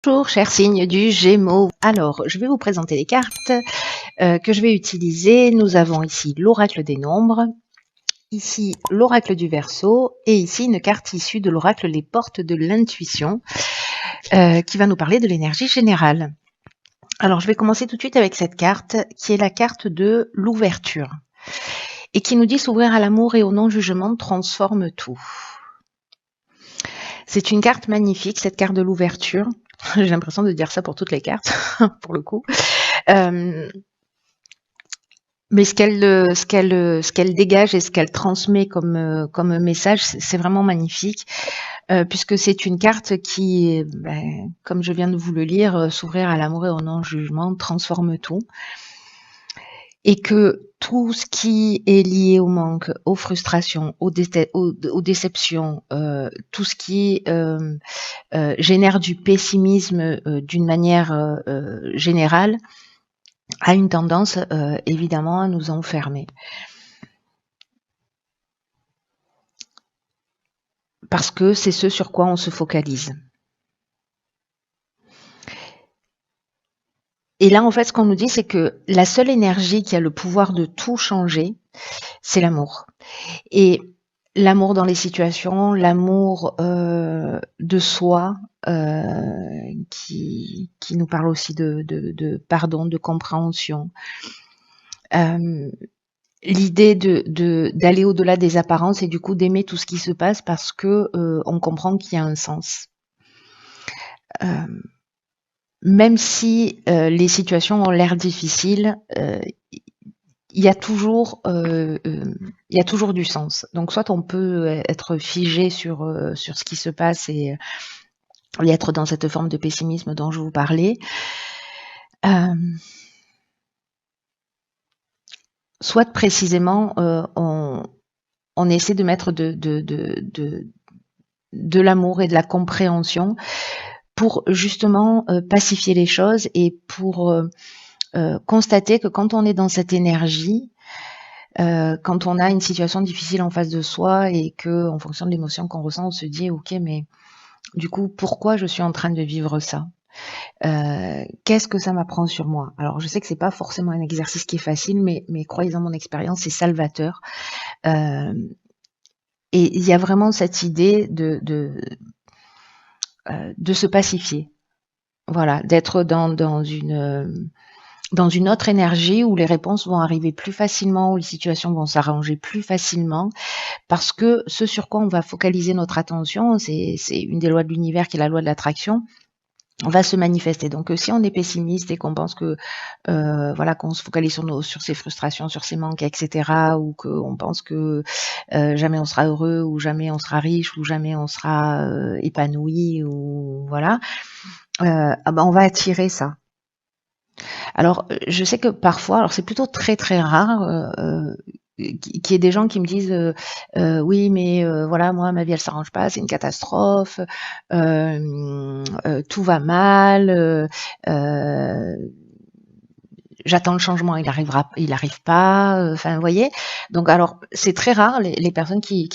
Bonjour, chers signes du Gémeaux. Alors, je vais vous présenter les cartes que je vais utiliser. Nous avons ici l'oracle des nombres, ici l'oracle du Verseau et ici une carte issue de l'oracle Les Portes de l'intuition qui va nous parler de l'énergie générale. Alors, je vais commencer tout de suite avec cette carte qui est la carte de l'ouverture et qui nous dit s'ouvrir à l'amour et au non-jugement transforme tout. C'est une carte magnifique, cette carte de l'ouverture. J'ai l'impression de dire ça pour toutes les cartes, pour le coup. Mais ce qu'elle dégage et ce qu'elle transmet comme message, c'est vraiment magnifique, puisque c'est une carte qui, comme je viens de vous le lire, s'ouvrir à l'amour et au non-jugement transforme tout. Et que tout ce qui est lié au manque, aux frustrations, aux déceptions, tout ce qui génère du pessimisme d'une manière générale, a une tendance évidemment à nous enfermer. Parce que c'est ce sur quoi on se focalise. Et là, en fait, ce qu'on nous dit, c'est que la seule énergie qui a le pouvoir de tout changer, c'est l'amour. Et l'amour dans les situations, l'amour de soi, qui nous parle aussi de pardon, de compréhension. L'idée d'aller au-delà des apparences et du coup d'aimer tout ce qui se passe parce que on comprend qu'il y a un sens. Même si les situations ont l'air difficiles, il y a toujours du sens. Donc soit on peut être figé sur ce qui se passe et être dans cette forme de pessimisme dont je vous parlais. Soit précisément on essaie de mettre de l'amour et de la compréhension pour justement pacifier les choses et pour constater que quand on est dans cette énergie, quand on a une situation difficile en face de soi et que, en fonction de l'émotion qu'on ressent, on se dit ok, mais du coup, pourquoi je suis en train de vivre ça ? Qu'est-ce que ça m'apprend sur moi? Alors, je sais que c'est pas forcément un exercice qui est facile, mais croyez-en mon expérience, c'est salvateur. Et il y a vraiment cette idée de se pacifier. Voilà, d'être dans une autre énergie où les réponses vont arriver plus facilement, où les situations vont s'arranger plus facilement, parce que ce sur quoi on va focaliser notre attention, c'est une des lois de l'univers qui est la loi de l'attraction, va se manifester. Donc si on est pessimiste et qu'on pense que qu'on se focalise sur ses frustrations, sur ses manques, etc., ou qu'on pense que jamais on sera heureux, ou jamais on sera riche, ou jamais on sera épanoui, ou voilà, on va attirer ça. Alors, je sais que parfois, alors c'est plutôt très très rare qu'il y ait des gens qui me disent oui, mais voilà, moi ma vie elle s'arrange pas, c'est une catastrophe, tout va mal, j'attends le changement, il arrive pas, enfin vous voyez. Donc alors c'est très rare les personnes qui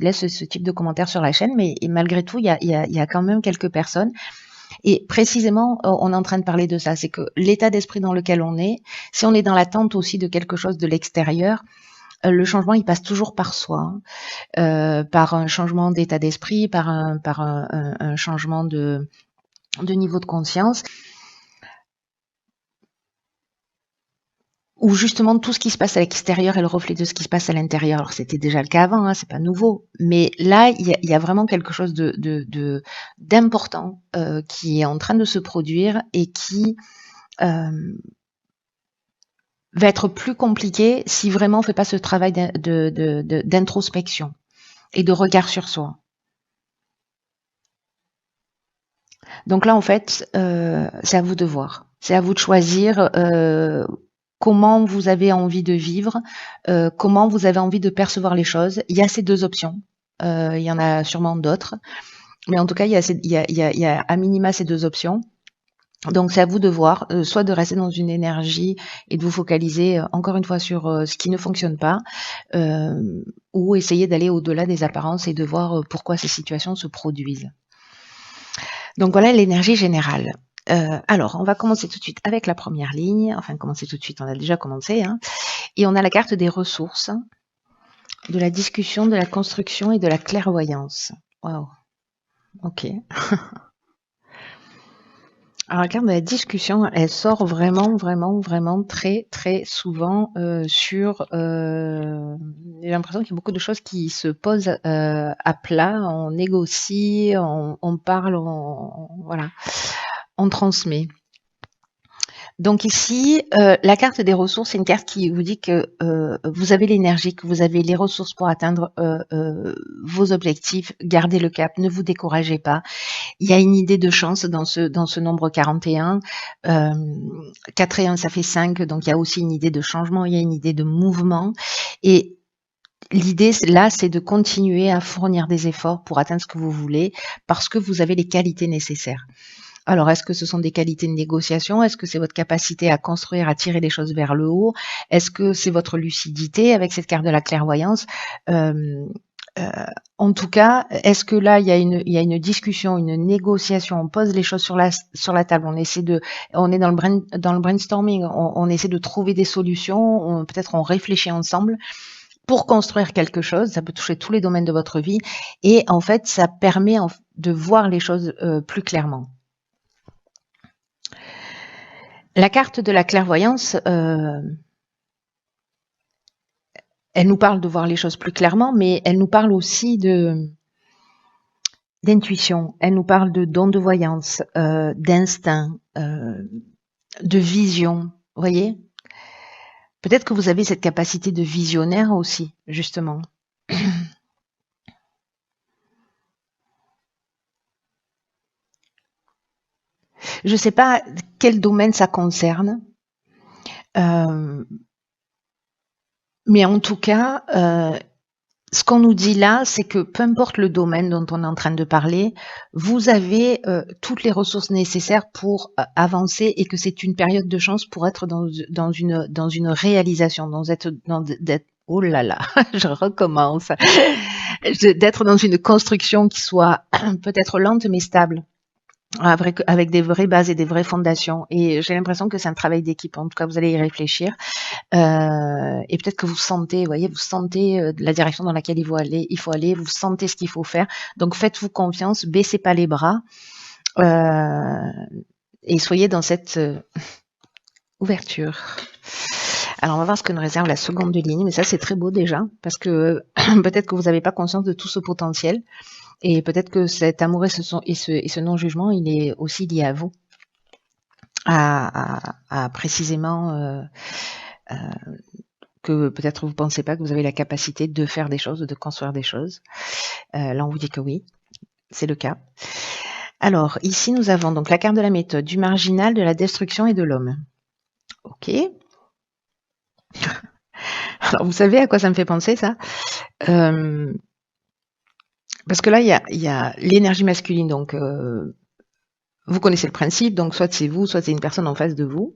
laissent ce type de commentaires sur la chaîne, mais malgré tout il y a quand même quelques personnes. Et précisément, on est en train de parler de ça, c'est que l'état d'esprit dans lequel on est, si on est dans l'attente aussi de quelque chose de l'extérieur, le changement, il passe toujours par soi, par un changement d'état d'esprit, par un changement de niveau de conscience, où justement tout ce qui se passe à l'extérieur est le reflet de ce qui se passe à l'intérieur. Alors c'était déjà le cas avant, hein, c'est pas nouveau, mais là il y a vraiment quelque chose d'important qui est en train de se produire et qui va être plus compliqué si vraiment on fait pas ce travail d'introspection et de regard sur soi. Donc là en fait c'est à vous de voir, c'est à vous de choisir comment vous avez envie de vivre, comment vous avez envie de percevoir les choses. Il y a ces deux options. Il y en a sûrement d'autres. Mais en tout cas, il y a à minima ces deux options. Donc, c'est à vous de voir, soit de rester dans une énergie et de vous focaliser, encore une fois, sur ce qui ne fonctionne pas, ou essayer d'aller au-delà des apparences et de voir pourquoi ces situations se produisent. Donc voilà l'énergie générale. Alors, on va commencer tout de suite avec la première ligne. Enfin, commencer tout de suite, on a déjà commencé. Hein. Et on a la carte des ressources, de la discussion, de la construction et de la clairvoyance. Waouh. Ok. Alors la carte de la discussion, elle sort vraiment très souvent sur... j'ai l'impression qu'il y a beaucoup de choses qui se posent à plat, on négocie, on parle, voilà, on transmet. Donc ici, la carte des ressources, c'est une carte qui vous dit que vous avez l'énergie, que vous avez les ressources pour atteindre vos objectifs, gardez le cap, ne vous découragez pas. Il y a une idée de chance dans ce nombre 41. 4 et 1, ça fait 5, donc il y a aussi une idée de changement, il y a une idée de mouvement. Et l'idée, là, c'est de continuer à fournir des efforts pour atteindre ce que vous voulez, parce que vous avez les qualités nécessaires. Alors, est-ce que ce sont des qualités de négociation? Est-ce que c'est votre capacité à construire, à tirer les choses vers le haut? Est-ce que c'est votre lucidité avec cette carte de la clairvoyance? En tout cas, est-ce que là, il y a une discussion, une négociation, on pose les choses sur la table, on est dans le brainstorming, on essaie de trouver des solutions, peut-être on réfléchit ensemble pour construire quelque chose, ça peut toucher tous les domaines de votre vie, et en fait, ça permet de voir les choses plus clairement. La carte de la clairvoyance, elle nous parle de voir les choses plus clairement, mais elle nous parle aussi d'intuition, elle nous parle de don de voyance, d'instinct, de vision, vous voyez? Peut-être que vous avez cette capacité de visionnaire aussi, justement. Je ne sais pas quel domaine ça concerne, mais en tout cas, ce qu'on nous dit là, c'est que peu importe le domaine dont on est en train de parler, vous avez toutes les ressources nécessaires pour avancer et que c'est une période de chance pour être dans une réalisation, oh là là, je recommence, d'être dans une construction qui soit peut-être lente mais stable. Avec des vraies bases et des vraies fondations. Et j'ai l'impression que c'est un travail d'équipe. En tout cas, vous allez y réfléchir. Et peut-être que vous sentez, la direction dans laquelle il faut aller, vous sentez ce qu'il faut faire. Donc faites-vous confiance, baissez pas les bras et soyez dans cette ouverture. Alors on va voir ce que nous réserve la seconde ligne, mais ça c'est très beau déjà, parce que peut-être que vous n'avez pas conscience de tout ce potentiel. Et peut-être que cet amour et ce non-jugement, il est aussi lié à vous, à précisément que peut-être vous ne pensez pas que vous avez la capacité de faire des choses, de construire des choses. Là, on vous dit que oui, c'est le cas. Alors, ici, nous avons donc la carte de la méthode, du marginal, de la destruction et de l'homme. Ok. Alors, vous savez à quoi ça me fait penser, ça? Parce que là, il y a l'énergie masculine, donc vous connaissez le principe, donc soit c'est vous, soit c'est une personne en face de vous.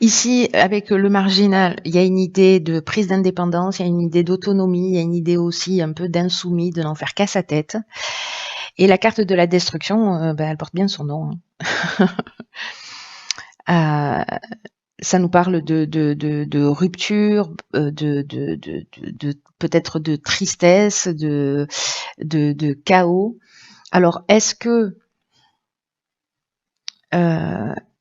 Ici, avec le marginal, il y a une idée de prise d'indépendance, il y a une idée d'autonomie, il y a une idée aussi un peu d'insoumis, de n'en faire qu'à sa tête. Et la carte de la destruction, elle porte bien son nom. Ça nous parle de rupture, de peut-être de tristesse, de chaos. Alors, est-ce que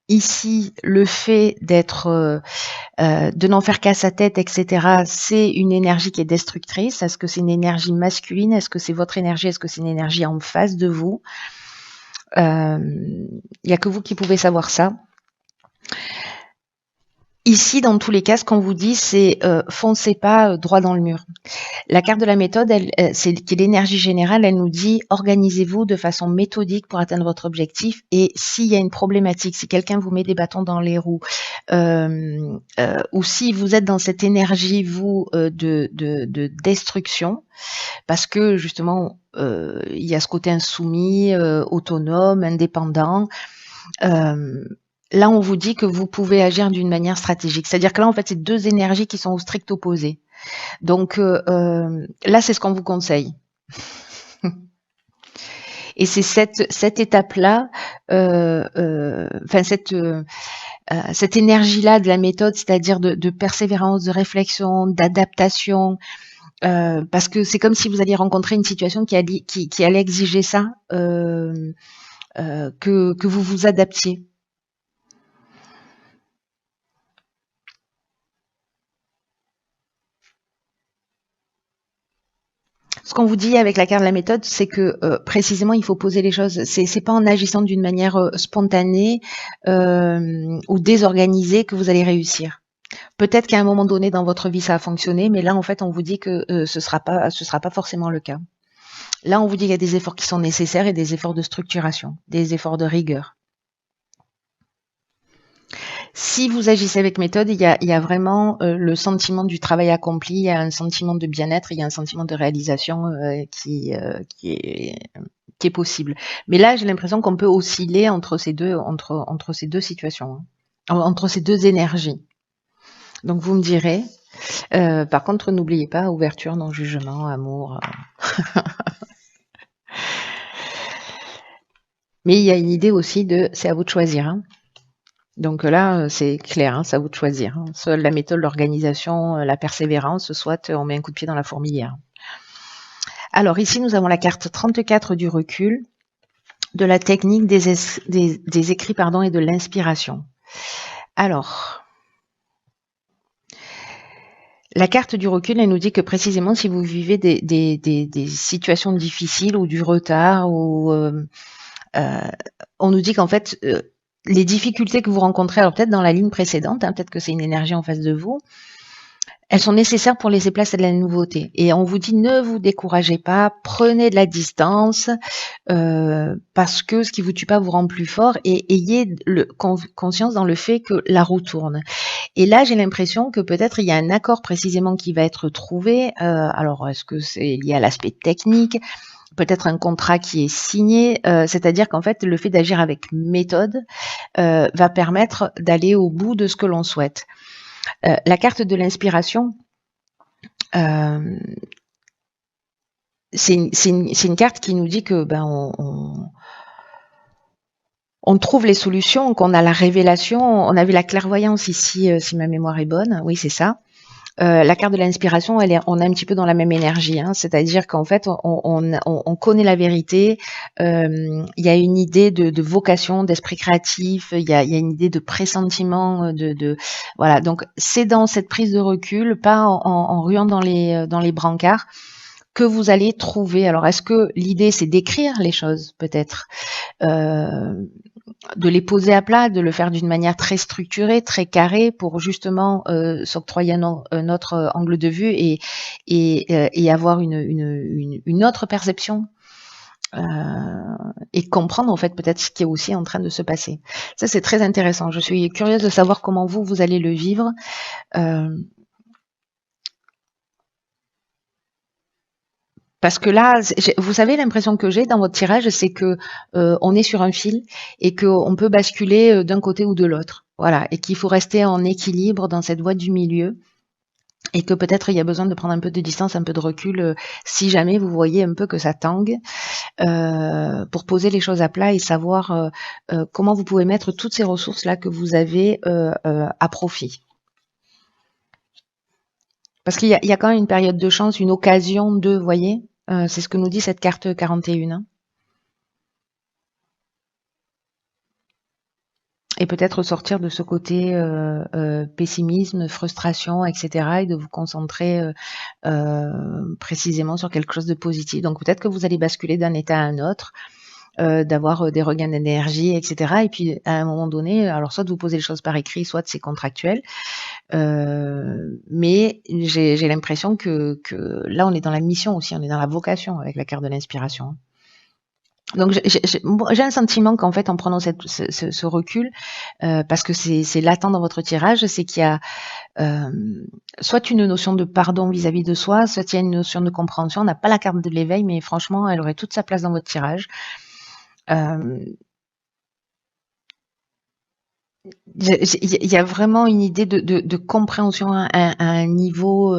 ici, le fait de n'en faire qu'à sa tête, etc., c'est une énergie qui est destructrice? Est-ce que c'est une énergie masculine? Est-ce que c'est votre énergie? Est-ce que c'est une énergie en face de vous? Il n'y a que vous qui pouvez savoir ça. Ici, dans tous les cas, ce qu'on vous dit, c'est foncez pas droit dans le mur. La carte de la méthode, c'est qui est l'énergie générale, elle nous dit organisez-vous de façon méthodique pour atteindre votre objectif. Et s'il y a une problématique, si quelqu'un vous met des bâtons dans les roues, ou si vous êtes dans cette énergie, vous, de destruction, parce que justement, il y a ce côté insoumis, autonome, indépendant, là, on vous dit que vous pouvez agir d'une manière stratégique. C'est-à-dire que là, en fait, c'est deux énergies qui sont au strict opposé. Donc là, c'est ce qu'on vous conseille. Et c'est cette étape-là, enfin cette énergie-là de la méthode, c'est-à-dire de persévérance, de réflexion, d'adaptation, parce que c'est comme si vous alliez rencontrer une situation qui allait exiger ça, que vous vous adaptiez. Ce qu'on vous dit avec la carte de la méthode, c'est que précisément, il faut poser les choses. C'est pas en agissant d'une manière spontanée ou désorganisée que vous allez réussir. Peut-être qu'à un moment donné dans votre vie ça a fonctionné, mais là en fait on vous dit que ce sera pas forcément le cas. Là on vous dit qu'il y a des efforts qui sont nécessaires et des efforts de structuration, des efforts de rigueur. Si vous agissez avec méthode, il y a vraiment le sentiment du travail accompli, il y a un sentiment de bien-être, il y a un sentiment de réalisation qui est possible. Mais là, j'ai l'impression qu'on peut osciller entre ces deux situations, hein, entre ces deux énergies. Donc vous me direz. Par contre, n'oubliez pas ouverture, non jugement, amour. Mais il y a une idée aussi de c'est à vous de choisir, hein. Donc là, c'est clair, hein, c'est à vous de choisir, hein. Soit la méthode, l'organisation, la persévérance, soit on met un coup de pied dans la fourmilière. Alors ici, nous avons la carte 34 du recul, de la technique des écrits pardon, et de l'inspiration. Alors, la carte du recul, elle nous dit que précisément si vous vivez des situations difficiles ou du retard, ou on nous dit qu'en fait, les difficultés que vous rencontrez, alors peut-être dans la ligne précédente, hein, peut-être que c'est une énergie en face de vous, elles sont nécessaires pour laisser place à de la nouveauté. Et on vous dit ne vous découragez pas, prenez de la distance, parce que ce qui vous tue pas vous rend plus fort, et ayez conscience dans le fait que la roue tourne. Et là, j'ai l'impression que peut-être il y a un accord précisément qui va être trouvé. Alors, est-ce que c'est lié à l'aspect technique ? Peut-être un contrat qui est signé, c'est-à-dire qu'en fait, le fait d'agir avec méthode va permettre d'aller au bout de ce que l'on souhaite. La carte de l'inspiration, c'est une carte qui nous dit que on trouve les solutions, qu'on a la révélation. On a vu la clairvoyance ici, si ma mémoire est bonne. Oui, c'est ça. La carte de l'inspiration, on est un petit peu dans la même énergie, hein, c'est-à-dire qu'en fait, on connaît la vérité. Il y a une idée de vocation, d'esprit créatif. Il y a une idée de pressentiment, voilà. Donc, c'est dans cette prise de recul, pas en ruant dans les brancards, que vous allez trouver. Alors, est-ce que l'idée, c'est d'écrire les choses, peut-être, de les poser à plat, de le faire d'une manière très structurée, très carrée, pour justement s'octroyer un autre angle de vue et avoir une autre perception, et comprendre en fait peut-être ce qui est aussi en train de se passer. Ça, c'est très intéressant. Je suis curieuse de savoir comment vous allez le vivre. Parce que là, vous savez, l'impression que j'ai dans votre tirage, c'est que on est sur un fil et qu'on peut basculer d'un côté ou de l'autre. Voilà, et qu'il faut rester en équilibre dans cette voie du milieu, et que peut-être il y a besoin de prendre un peu de distance, un peu de recul, si jamais vous voyez un peu que ça tangue, pour poser les choses à plat et savoir comment vous pouvez mettre toutes ces ressources-là que vous avez à profit. Parce qu'il y a quand même une période de chance, une occasion de, vous voyez, c'est ce que nous dit cette carte 41. Hein. Et peut-être sortir de ce côté pessimisme, frustration, etc. et de vous concentrer précisément sur quelque chose de positif. Donc peut-être que vous allez basculer d'un état à un autre, d'avoir des regains d'énergie, etc. Et puis à un moment donné, alors soit vous posez les choses par écrit, soit c'est contractuel. Mais j'ai l'impression que là, on est dans la mission aussi, on est dans la vocation avec la carte de l'inspiration. Donc j'ai un sentiment qu'en fait, en prenant ce recul, parce que c'est latent dans votre tirage, c'est qu'il y a soit une notion de pardon vis-à-vis de soi, soit il y a une notion de compréhension. On n'a pas la carte de l'éveil, mais franchement, elle aurait toute sa place dans votre tirage. Il y a vraiment une idée de compréhension à un niveau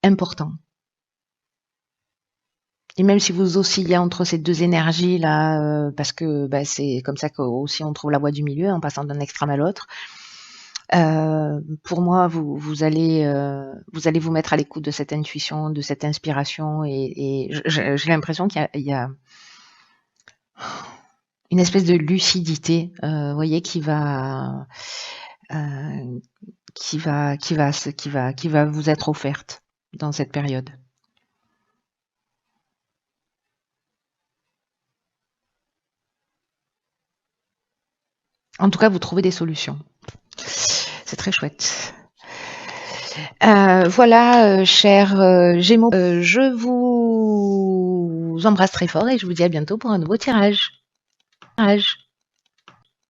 important. Et même si vous oscillez entre ces 2 énergies-là, parce que, bah, c'est comme ça qu'aussi on trouve la voie du milieu en passant d'un extrême à l'autre. Pour moi, vous allez vous mettre à l'écoute de cette intuition, de cette inspiration et j'ai l'impression qu'il y a une espèce de lucidité, voyez, heu, qui va vous être offerte dans cette période. En tout cas, vous trouvez des solutions. C'est très chouette. Voilà, chers Gémeaux, je vous embrasse très fort et je vous dis à bientôt pour un nouveau tirage.